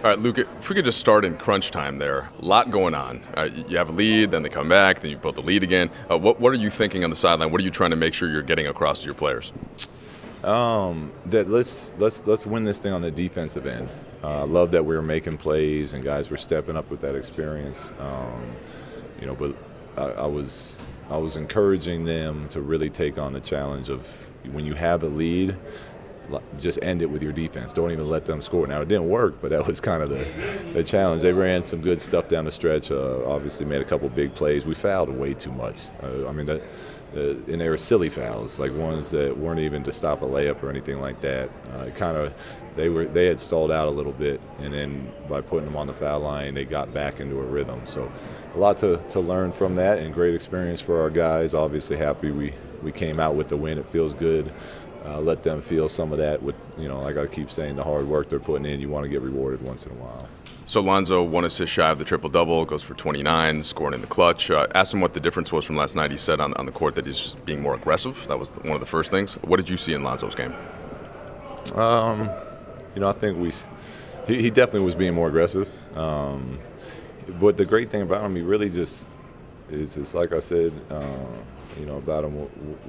All right, Luke, if we could just start in crunch time there. A lot going on. You have a lead, then they come back, then you put the lead again. What are you thinking on the sideline? What are you trying to make sure you're getting across to your players? That let's win this thing on the defensive end. I love that we were making plays and guys were stepping up with that experience. But I was encouraging them to really take on the challenge of when you have a lead, just end it with your defense. Don't even let them score. Now, it didn't work, but that was kind of the challenge. They ran some good stuff down the stretch. Obviously made a couple big plays. We fouled way too much. And they were silly fouls, like ones that weren't even to stop a layup or anything like that. They had stalled out a little bit, and then by putting them on the foul line, they got back into a rhythm. So a lot to learn from that, and great experience for our guys. Obviously happy we came out with the win. It feels good. Let them feel some of that with, like I keep saying, the hard work they're putting in. You want to get rewarded once in a while. So Lonzo, 1 assist shy of the triple-double, goes for 29, scoring in the clutch. Asked him what the difference was from last night. He said on the court that he's just being more aggressive. That was one of the first things. What did you see in Lonzo's game? I think he definitely was being more aggressive. But the great thing about him, he really just is like I said, about him,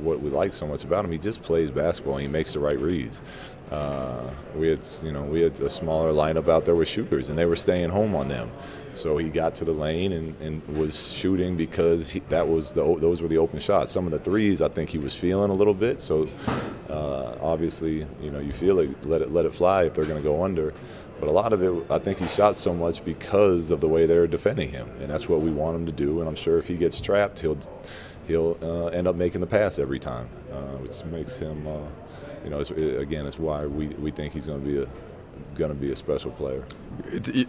what we like so much about him, he just plays basketball and he makes the right reads. We had a smaller lineup out there with shooters, and they were staying home on them. So he got to the lane and was shooting because those were the open shots. Some of the threes, I think he was feeling a little bit. So obviously, you feel it, let it fly if they're going to go under. But a lot of it, I think he shot so much because of the way they're defending him, and that's what we want him to do. And I'm sure if he gets trapped, he'll end up making the pass every time, which makes him, it's why we think he's going to be a special player.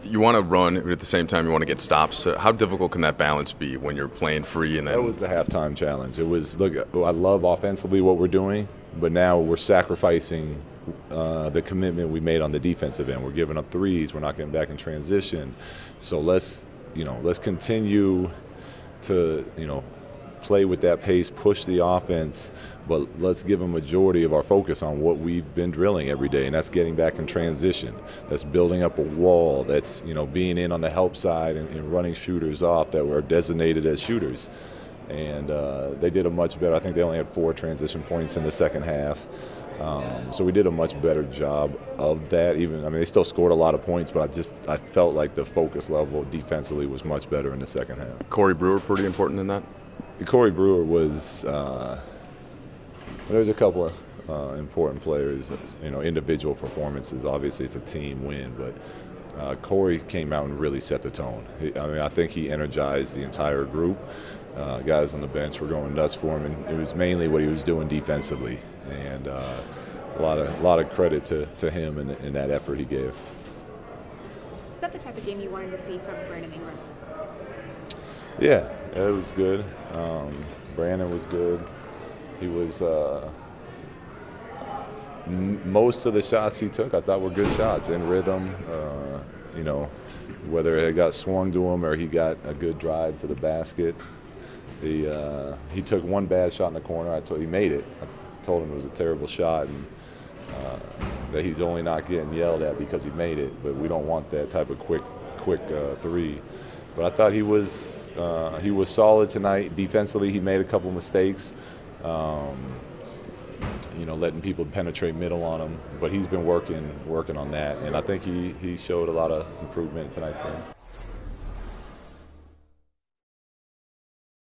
You want to run, but at the same time you want to get stops. How difficult can that balance be when you're playing free? And then that was the halftime challenge. It was, look, I love offensively what we're doing, but now we're sacrificing the commitment we made on the defensive end. We're giving up threes. We're not getting back in transition. So let's continue to play with that pace, push the offense, but let's give a majority of our focus on what we've been drilling every day, and that's getting back in transition. That's building up a wall. That's being in on the help side and running shooters off that were designated as shooters. And they did a much better. I think they only had 4 transition points in the second half. So we did a much better job of that. They still scored a lot of points, but I felt like the focus level defensively was much better in the second half. Corey Brewer pretty important in that? Corey Brewer was there's a couple of important players, individual performances. Obviously it's a team win, but Corey came out and really set the tone. I think he energized the entire group. Guys on the bench were going nuts for him, and it was mainly what he was doing defensively. And a lot of credit to him in that effort he gave. Is that the type of game you wanted to see from Brandon Ingram? Yeah, it was good. Brandon was good. He was most of the shots he took, I thought, were good shots in rhythm. Whether it got swung to him or he got a good drive to the basket. He took one bad shot in the corner. He made it. I told him it was a terrible shot, and that he's only not getting yelled at because he made it. But we don't want that type of quick three. But I thought he was solid tonight. Defensively, he made a couple mistakes, letting people penetrate middle on him. But he's been working on that, and I think he showed a lot of improvement in tonight's game.